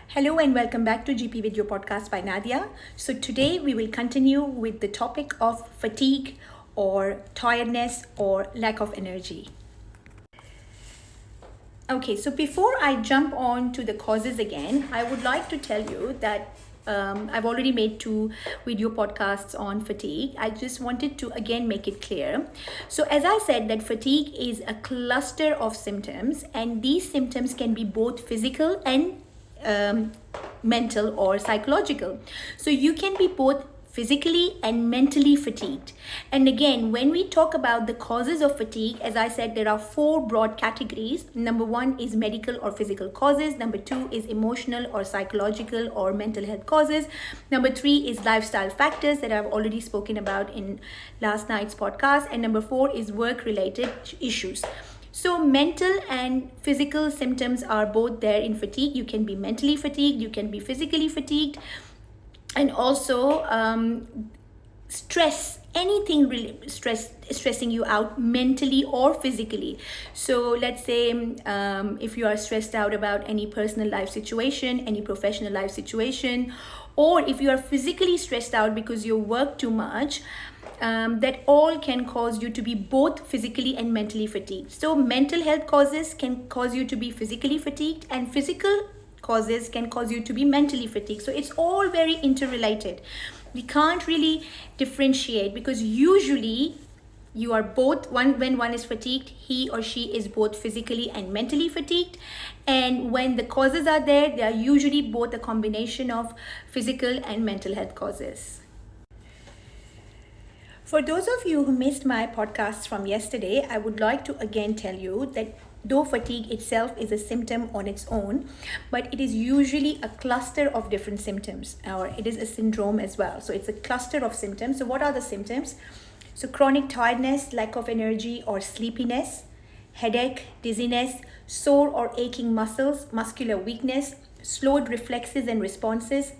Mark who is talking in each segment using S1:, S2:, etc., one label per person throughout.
S1: Hello and welcome back to GP Video Podcast by Nadia. So today we will continue with the topic of fatigue or tiredness or lack of energy. Okay, so before I jump on to the causes again, I would like to tell you that I've already made 2 video podcasts on fatigue. I just wanted to again make it clear. So as I said, that fatigue is a cluster of symptoms, and these symptoms can be both physical and mental or psychological. So you can be both physically and mentally fatigued. And again, when we talk about the causes of fatigue, as I said, there are 4 broad categories. Number 1 is medical or physical causes. Number 2 is emotional or psychological or mental health causes. Number 3 is lifestyle factors that I've already spoken about in last night's podcast. And number 4 is work-related issues. So mental and physical symptoms are both there in fatigue. You can be mentally fatigued, you can be physically fatigued, and also stress, anything really stressing you out mentally or physically. So let's say if you are stressed out about any personal life situation, any professional life situation, or if you are physically stressed out because you work too much, that all can cause you to be both physically and mentally fatigued. So mental health causes can cause you to be physically fatigued, and physical causes can cause you to be mentally fatigued. So it's all very interrelated. We can't really differentiate, because usually you are both, when one is fatigued, he or she is both physically and mentally fatigued. And when the causes are there, they are usually both a combination of physical and mental health causes. For those of you who missed my podcasts from yesterday, I would like to again tell you that though fatigue itself is a symptom on its own, but it is usually a cluster of different symptoms, or it is a syndrome as well. So it's a cluster of symptoms. So what are the symptoms? So chronic tiredness, lack of energy or sleepiness, headache, dizziness, sore or aching muscles, muscular weakness, slowed reflexes and responses,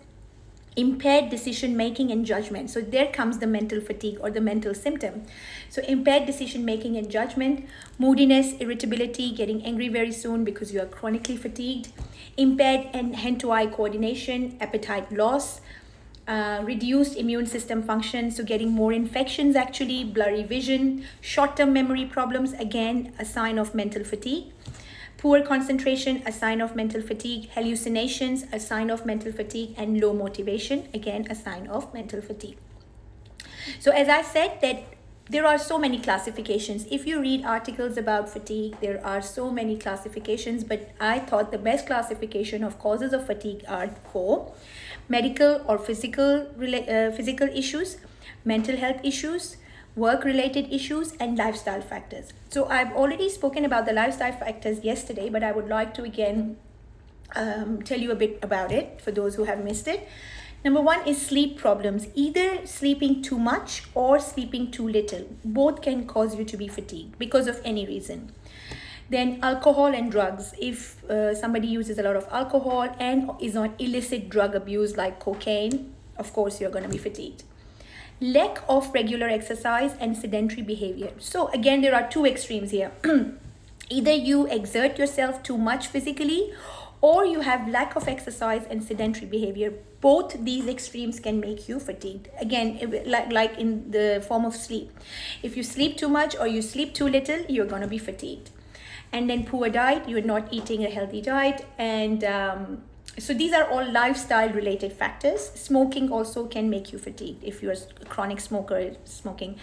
S1: impaired decision making and judgment. So there comes the mental fatigue or the mental symptom. So impaired decision making and judgment, moodiness, irritability, getting angry very soon because you are chronically fatigued, impaired and hand-to-eye coordination, appetite loss, reduced immune system function, so getting more infections actually, blurry vision, short-term memory problems, again a sign of mental fatigue. Poor concentration, a sign of mental fatigue. Hallucinations, a sign of mental fatigue. And low motivation, again a sign of mental fatigue. So as I said, that there are so many classifications. If you read articles about fatigue, there are so many classifications, but I thought the best classification of causes of fatigue are 4: medical or physical issues, mental health issues, work-related issues, and lifestyle factors. So I've already spoken about the lifestyle factors yesterday, but I would like to again tell you a bit about it for those who have missed it. Number 1 is sleep problems, either sleeping too much or sleeping too little. Both can cause you to be fatigued because of any reason. Then alcohol and drugs. If somebody uses a lot of alcohol and is on illicit drug abuse like cocaine, of course you're going to be fatigued. Lack of regular exercise and sedentary behavior. So again, there are 2 extremes here. Either you exert yourself too much physically, or you have lack of exercise and sedentary behavior. Both these extremes can make you fatigued. Again, like in the form of sleep. If you sleep too much or you sleep too little, you're going to be fatigued. And then poor diet, you're not eating a healthy diet, and so these are all lifestyle related factors. Smoking also can make you fatigued. If you're a chronic smoker, smoking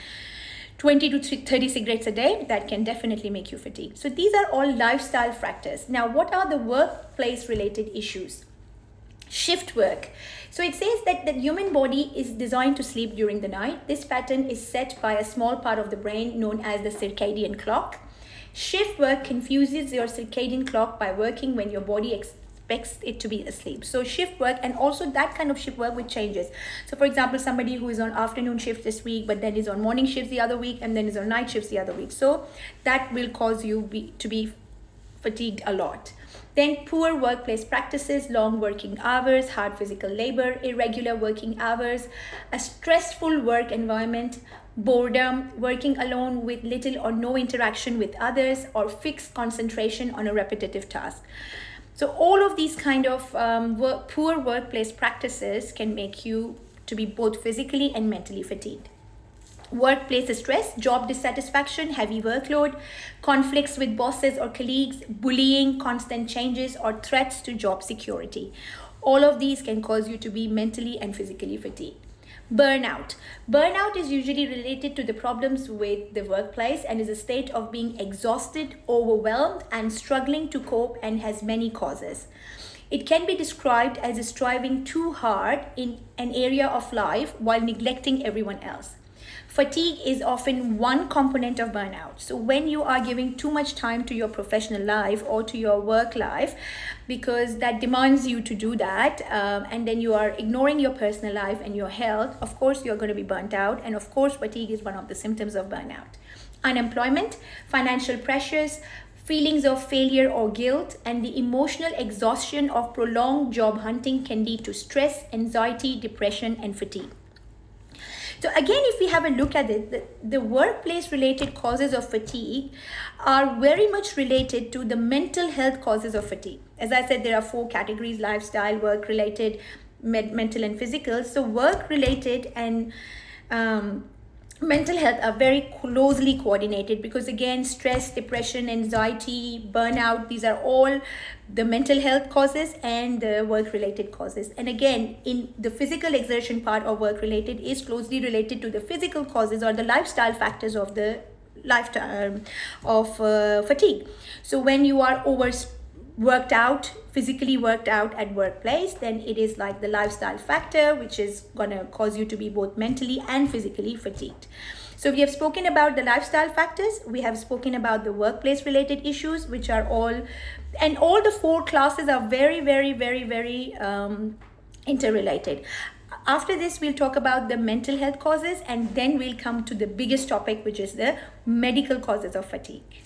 S1: 20 to 30 cigarettes a day, that can definitely make you fatigued. So these are all lifestyle factors. Now, what are the workplace related issues? Shift work. So it says that the human body is designed to sleep during the night. This pattern is set by a small part of the brain known as the circadian clock. Shift work confuses your circadian clock by working when your body expects it to be asleep. So shift work, and also that kind of shift work which changes. So for example, somebody who is on afternoon shift this week, but then is on morning shifts the other week, and then is on night shifts the other week. So that will cause you to be fatigued a lot. Then poor workplace practices, long working hours, hard physical labor, irregular working hours, a stressful work environment, boredom, working alone with little or no interaction with others, or fixed concentration on a repetitive task. So all of these kind of poor workplace practices can make you to be both physically and mentally fatigued. Workplace stress, job dissatisfaction, heavy workload, conflicts with bosses or colleagues, bullying, constant changes, or threats to job security. All of these can cause you to be mentally and physically fatigued. Burnout. Burnout is usually related to the problems with the workplace and is a state of being exhausted, overwhelmed, and struggling to cope, and has many causes. It can be described as striving too hard in an area of life while neglecting everyone else. Fatigue is often one component of burnout. So when you are giving too much time to your professional life or to your work life, because that demands you to do that, and then you are ignoring your personal life and your health, of course you're going to be burnt out. And of course fatigue is one of the symptoms of burnout. Unemployment, financial pressures, feelings of failure or guilt, and the emotional exhaustion of prolonged job hunting can lead to stress, anxiety, depression, and fatigue. So again, if we have a look at it, the workplace related causes of fatigue are very much related to the mental health causes of fatigue. As I said, there are 4 categories: lifestyle, work related, mental, and physical. So work related and mental health are very closely coordinated, because again, stress, depression, anxiety, burnout, these are all the mental health causes and the work related causes. And again, in the physical exertion part of work related is closely related to the physical causes or the lifestyle factors of the lifetime of fatigue. So when you are worked out, physically worked out at workplace, then it is like the lifestyle factor, which is going to cause you to be both mentally and physically fatigued. So we have spoken about the lifestyle factors, we have spoken about the workplace related issues, which are all, and all the 4 classes are very, very, very, very interrelated. After this, we'll talk about the mental health causes, and then we'll come to the biggest topic, which is the medical causes of fatigue.